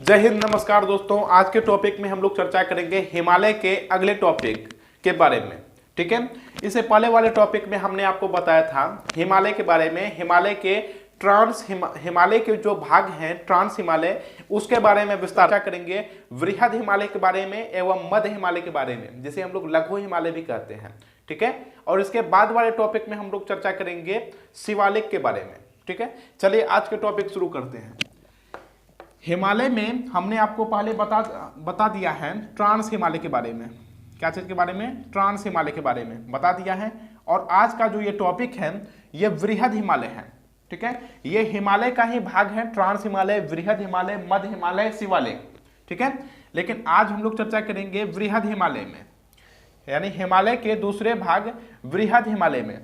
जय हिंद, नमस्कार दोस्तों। आज के टॉपिक में हम लोग चर्चा करेंगे हिमालय के अगले टॉपिक के बारे में। ठीक है, इससे पहले वाले टॉपिक में हमने आपको बताया था हिमालय के बारे में, हिमालय के जो भाग हैं ट्रांस हिमालय, उसके बारे में विस्तार करेंगे। वृहद हिमालय के बारे में एवं मध्य हिमालय के बारे में, जिसे हम लोग लघु हिमालय भी कहते हैं। ठीक है, और इसके बाद वाले टॉपिक में हम लोग चर्चा करेंगे शिवालिक के बारे में। ठीक है, चलिए आज के टॉपिक शुरू करते हैं। हिमालय में हमने आपको पहले बता दिया है ट्रांस हिमालय के बारे में। क्या चीज के बारे में? ट्रांस हिमालय के बारे में बता दिया है। और आज का जो ये टॉपिक है ये वृहद हिमालय है। ठीक है, ये हिमालय का ही भाग है, ट्रांस हिमालय, वृहद हिमालय, मध्य हिमालय, शिवालिक। ठीक है, लेकिन आज हम लोग चर्चा करेंगे वृहद हिमालय में, यानी हिमालय के दूसरे भाग वृहद हिमालय में,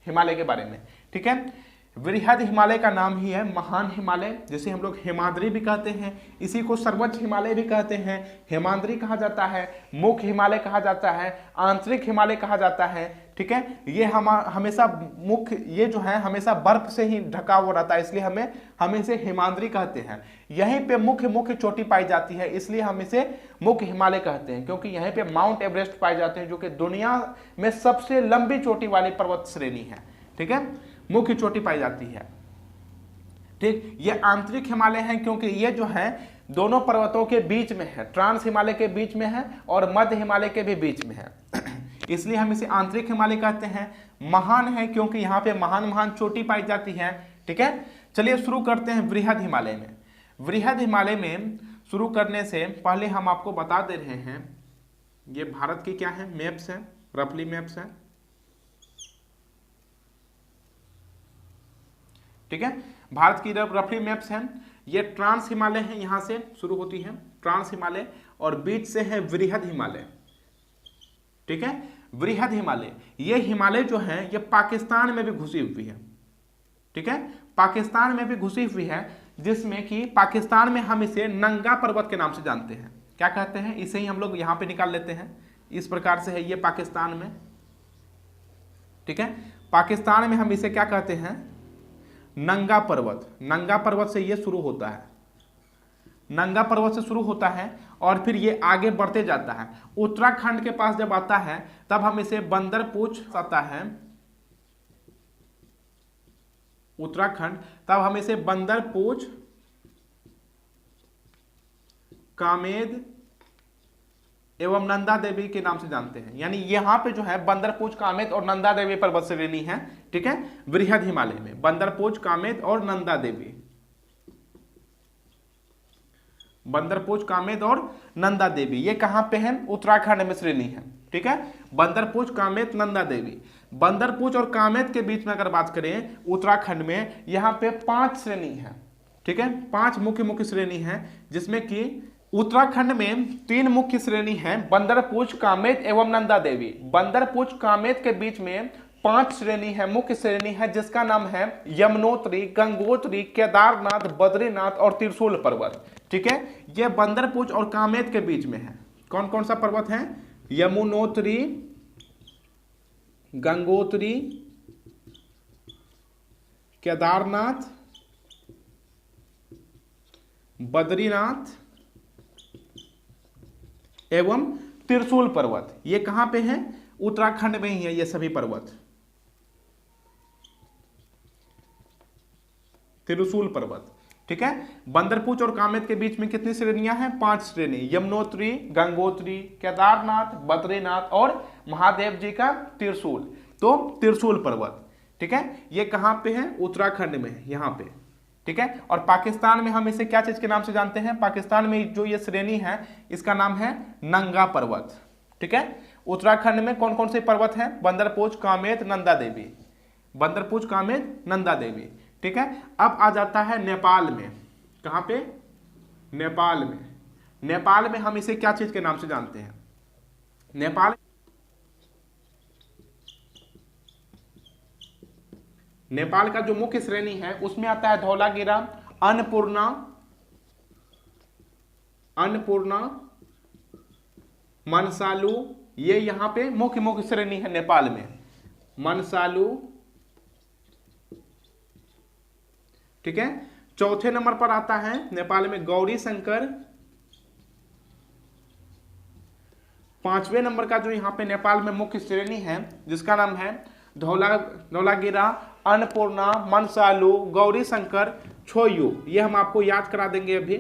हिमालय के बारे में। ठीक है, वृहद हिमालय का नाम ही है महान हिमालय, जिसे हम लोग हिमाद्री भी कहते हैं। इसी को सर्वोच्च हिमालय भी कहते हैं। हिमाद्री कहा जाता है, मुख्य हिमालय कहा जाता है, आंतरिक हिमालय कहा जाता है। ठीक है, ये हमेशा मुख्य, ये जो है हमेशा बर्फ से ही ढका हुआ रहता है, इसलिए हम इसे हिमाद्री कहते हैं। यहीं पे मुख्य चोटी पाई जाती है, इसलिए हम इसे मुख्य हिमालय कहते हैं, क्योंकि यहीं पे माउंट एवरेस्ट पाए जाते हैं, जो कि दुनिया में सबसे लंबी चोटी वाली पर्वत श्रेणी है। ठीक है, मुख्य चोटी पाई जाती है। ठीक, ये आंतरिक हिमालय है, क्योंकि ये जो है दोनों पर्वतों के बीच में है, ट्रांस हिमालय के बीच में है और मध्य हिमालय के भी बीच में है, इसलिए हम इसे आंतरिक हिमालय कहते हैं। महान है क्योंकि यहाँ पे महान चोटी पाई जाती है। ठीक है, चलिए शुरू करते हैं वृहद हिमालय में। वृहद हिमालय में शुरू करने से पहले हम आपको बता दे रहे हैं, ये भारत की क्या है, मैप्स है, रफली मैप्स है। ठीक है, भारत की रफली मैप्स हैं। ये ट्रांस हिमालय है, यहां से शुरू होती है ट्रांस हिमालय, और बीच से है वृहद हिमालय। ठीक है, वृहद हिमालय, ये हिमालय जो है ये पाकिस्तान में भी घुसी हुई है। ठीक है, पाकिस्तान में भी घुसी हुई है, जिसमें कि पाकिस्तान में हम इसे नंगा पर्वत के नाम से जानते हैं। क्या कहते हैं, इसे ही हम लोग यहां पे निकाल लेते हैं। इस प्रकार से है ये पाकिस्तान में। ठीक है, पाकिस्तान में हम इसे क्या कहते हैं, नंगा पर्वत। नंगा पर्वत से ये शुरू होता है, नंगा पर्वत से शुरू होता है और फिर ये आगे बढ़ते जाता है। उत्तराखंड के पास जब आता है तब हम इसे बंदरपूछ आता है, उत्तराखंड, तब हम इसे बंदरपूछ, कामेद एवं नंदा देवी के नाम से जानते हैं। यानी यहां पे जो है बंदरपूछ, कामेत और नंदा देवी पर्वत श्रेणी है। ठीक है, वृहद हिमालय में बंदरपूछ, कामेत और नंदा देवी, बंदरपूछ, कामेत और नंदा देवी, ये कहां पे है, उत्तराखंड में श्रेणी है। ठीक है, बंदरपूछ, कामेत, नंदा देवी। बंदरपूछ और कामेत के बीच में अगर बात करें उत्तराखंड में, यहां पे 5 श्रेणी है। ठीक है, 5 मुख्य श्रेणी है, जिसमें कि उत्तराखंड में 3 मुख्य श्रेणी है, बंदरपूछ, कामेत एवं नंदा देवी। बंदरपूछ, कामेत के बीच में 5 श्रेणी है, मुख्य श्रेणी है, जिसका नाम है यमुनोत्री, गंगोत्री, केदारनाथ, बद्रीनाथ और त्रिशूल पर्वत। ठीक है, यह बंदरपूछ और कामेत के बीच में है। कौन कौन सा पर्वत है? यमुनोत्री, गंगोत्री, केदारनाथ, बद्रीनाथ एवं त्रिशूल पर्वत। ये कहां पे है? उत्तराखंड में ही है ये सभी पर्वत। त्रिशूल पर्वत। ठीक है, बंदरपूछ और कामेत के बीच में कितनी श्रेणियां हैं? 5 श्रेणी, यमुनोत्री, गंगोत्री, केदारनाथ, बद्रीनाथ और महादेव जी का त्रिशूल, तो त्रिशूल पर्वत। ठीक है, ये कहां पे है? उत्तराखंड में, यहां पे। ठीक है, और पाकिस्तान में हम इसे क्या चीज के नाम से जानते हैं? पाकिस्तान में जो ये श्रेणी है इसका नाम है नंगा पर्वत। ठीक है, उत्तराखंड में कौन कौन से पर्वत हैं? बंदरपूछ, कामेत, नंदा देवी, बंदरपूछ, कामेत, नंदा देवी। ठीक है, अब आ जाता है नेपाल में। कहां पे? नेपाल में। नेपाल में हम इसे क्या चीज के नाम से जानते हैं? नेपाल का जो मुख्य श्रेणी है उसमें आता है धौलागिरा, अन्नपूर्णा, मनसालू, ये यहां पे मुख्य श्रेणी है नेपाल में। मनसालू, ठीक है, चौथे नंबर पर आता है नेपाल में गौरी शंकर, 5वें नंबर का जो यहाँ पे नेपाल में मुख्य श्रेणी है जिसका नाम है धौलागिरा, अन्नपूर्णा, मनसालू, गौरी शंकर, छोयू, ये हम आपको याद करा देंगे अभी,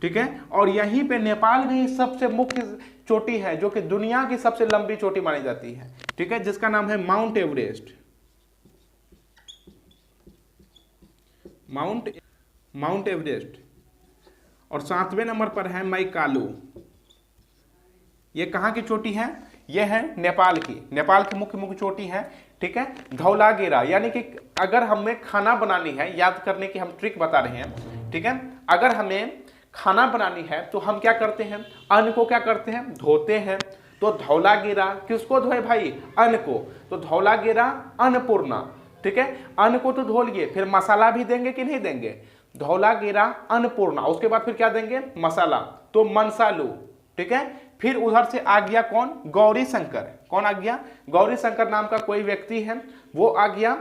ठीक है। और यहीं पे नेपाल में ही सबसे मुख्य चोटी है जो कि दुनिया की सबसे लंबी चोटी मानी जाती है, ठीक है, जिसका नाम है माउंट एवरेस्ट। Mount Everest. और 7वें नंबर पर है मैकालू। ये कहाँ की चोटी है? ये है नेपाल की मुख्य चोटी है, ठीक है। धौलागिरा यानी कि अगर हमें खाना बनानी है, याद करने की हम ट्रिक बता रहे हैं, ठीक है। अगर हमें खाना बनानी है तो हम क्या करते हैं? अन्न को क्या करते हैं? धोते हैं। तो धौलागिरा किसको धोए भाई? अन्न को। तो धौलागिरा अन्नपूर्णा, ठीक है, अन्न को तो धो लिए, फिर मसाला भी देंगे कि नहीं देंगे? धौलागिरा अन्नपूर्णा, उसके बाद फिर क्या देंगे? मसाला, तो मनसालू, ठीक है। फिर उधर से आ गया कौन? गौरी शंकर। कौन आ गया? गौरी शंकर नाम का कोई व्यक्ति है, वो आ गया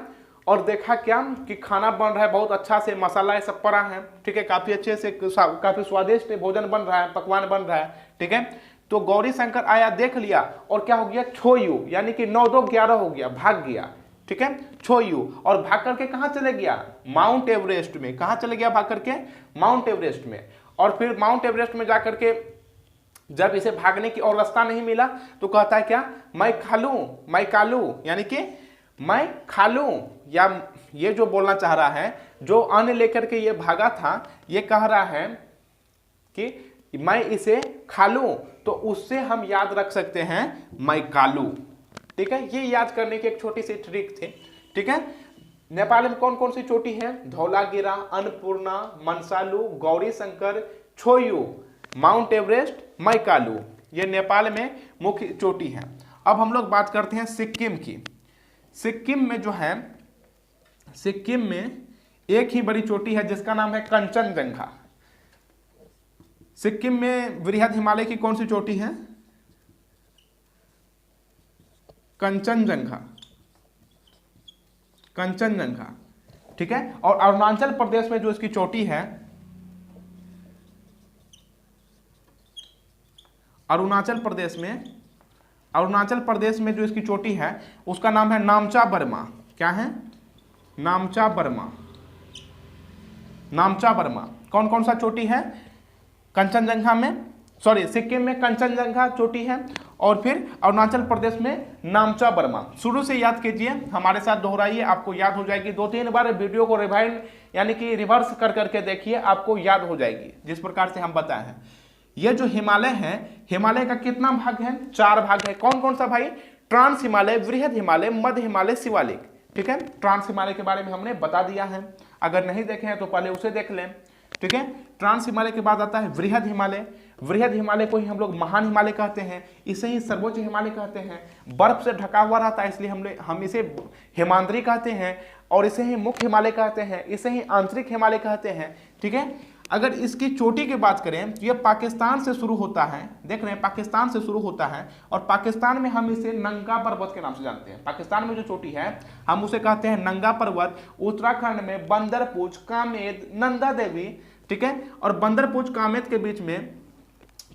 और देखा क्या कि खाना बन रहा है बहुत अच्छा से, मसाला ये सब पड़ा है, ठीक है, काफी अच्छे से, काफी स्वादिष्ट भोजन बन रहा है, पकवान बन रहा है, ठीक है। तो गौरी शंकर आया, देख लिया और क्या हो गया? छोयू, यानी कि 9 2 11 हो गया, भाग गया, ठीक है, छोयू। और भाग करके कहां चले गया? माउंट एवरेस्ट में। कहां चले गया भाग करके? माउंट एवरेस्ट में। और फिर माउंट एवरेस्ट में जाकर के जब इसे भागने की और रास्ता नहीं मिला तो कहता है क्या? मैं कालू, यानी कि मैं खा लूं, या ये जो बोलना चाह रहा है, जो अन्न लेकर के ये भागा था, ये कह रहा है कि मैं इसे खा लूं, तो उससे हम याद रख सकते हैं मैं कालू, ठीक है। ये याद करने की एक छोटी सी ट्रिक थी, ठीक है। नेपाल में कौन कौन सी चोटी है? धौलागिरा, अन्नपूर्णा, मनसालू, गौरी शंकर, छोयू, माउंट एवरेस्ट, मैकालू, ये नेपाल में मुख्य चोटी है। अब हम लोग बात करते हैं सिक्किम की। सिक्किम में जो है, सिक्किम में एक ही बड़ी चोटी है जिसका नाम है कंचनजंगा। सिक्किम में वृहद हिमालय की कौन सी चोटी है? कंचनजंगा, कंचनजंगा, ठीक है। और अरुणाचल प्रदेश में जो इसकी चोटी है, अरुणाचल प्रदेश में जो इसकी चोटी है उसका नाम है नामचा बर्मा। क्या है? नामचा बर्मा, नामचा बर्मा। कौन कौन सा चोटी है? कंचनजंगा में, सॉरी, सिक्किम में कंचनजंगा चोटी है, और फिर अरुणाचल प्रदेश में नामचा बर्मा। शुरू से याद कीजिए, हमारे साथ दोहराइए, आपको याद हो जाएगी। 2-3 बार वीडियो को रिवाइंड यानी कि रिवर्स कर करके देखिए, आपको याद हो जाएगी जिस प्रकार से हम बताए हैं। ये जो हिमालय है, हिमालय का कितना भाग है? 4 भाग है। कौन कौन सा भाई? ट्रांस हिमालय, वृहद हिमालय, मध्य हिमालय, शिवालिक, ठीक है। ट्रांस हिमालय के बारे में हमने बता दिया है, अगर नहीं देखे हैं तो पहले उसे देख लें, ठीक है। ट्रांस हिमालय के बाद आता है वृहद हिमालय। वृहद हिमालय को ही हम लोग महान हिमालय कहते हैं, इसे ही सर्वोच्च हिमालय कहते हैं। बर्फ से ढका हुआ रहता है इसलिए हम इसे हिमाद्री कहते हैं, और इसे ही मुख्य हिमालय कहते हैं, इसे ही आंतरिक हिमालय कहते हैं, ठीक है। अगर इसकी चोटी की बात करें तो ये पाकिस्तान से शुरू होता है, देख रहे हैं, पाकिस्तान से शुरू होता है, और पाकिस्तान में हम इसे नंगा पर्वत के नाम से जानते हैं। पाकिस्तान में जो चोटी है हम उसे कहते हैं नंगा पर्वत। उत्तराखंड में बंदरपूछ, कामेत, नंदा देवी, ठीक है। और बंदरपूछ कामेत के बीच में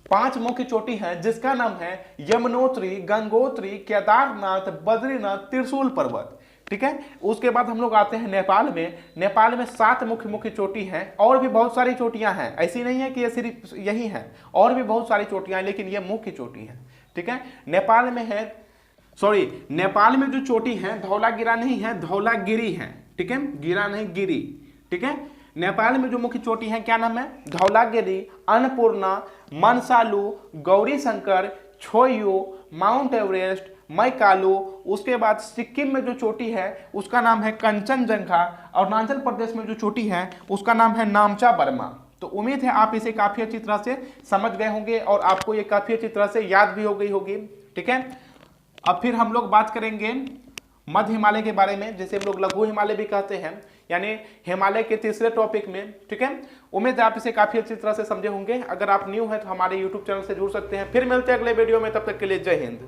5 मुख्य चोटी है जिसका नाम है यमुनोत्री, गंगोत्री, केदारनाथ, बद्रीनाथ, त्रिशूल पर्वत, ठीक है। उसके बाद हम लोग आते हैं नेपाल में। नेपाल में 7 मुख्य चोटी हैं, और भी बहुत सारी चोटियां हैं, ऐसी नहीं है कि ये सिर्फ यही है, और भी बहुत सारी चोटियां हैं, लेकिन ये मुख्य चोटी है, ठीक है। नेपाल में है, सॉरी, नेपाल में जो चोटी है धौलागिरा नहीं है, धौलागिरी है, ठीक है, गिरा नहीं, गिरी, ठीक है। नेपाल में जो मुख्य चोटी है क्या नाम है? Dhaulagiri, Annapurna, Manaslu, Gauri Shankar, Cho Oyu, Mount Everest, Makalu. उसके बाद सिक्किम में जो चोटी है उसका नाम है कंचनजंगा। अरुणाचल प्रदेश में जो चोटी है उसका नाम है नामचा बर्मा। तो उम्मीद है आप इसे काफी अच्छी तरह से समझ गए होंगे और आपको ये काफी अच्छी तरह से याद भी हो गई होगी, ठीक है। अब फिर हम लोग बात करेंगे मध्य हिमालय के बारे में, जिसे हम लोग लघु हिमालय भी कहते हैं, यानी हिमालय के तीसरे टॉपिक में, ठीक है। उम्मीद है आप इसे काफी अच्छी तरह से समझे होंगे। अगर आप न्यू हैं तो हमारे यूट्यूब चैनल से जुड़ सकते हैं। फिर मिलते हैं अगले वीडियो में, तब तक के लिए जय हिंद।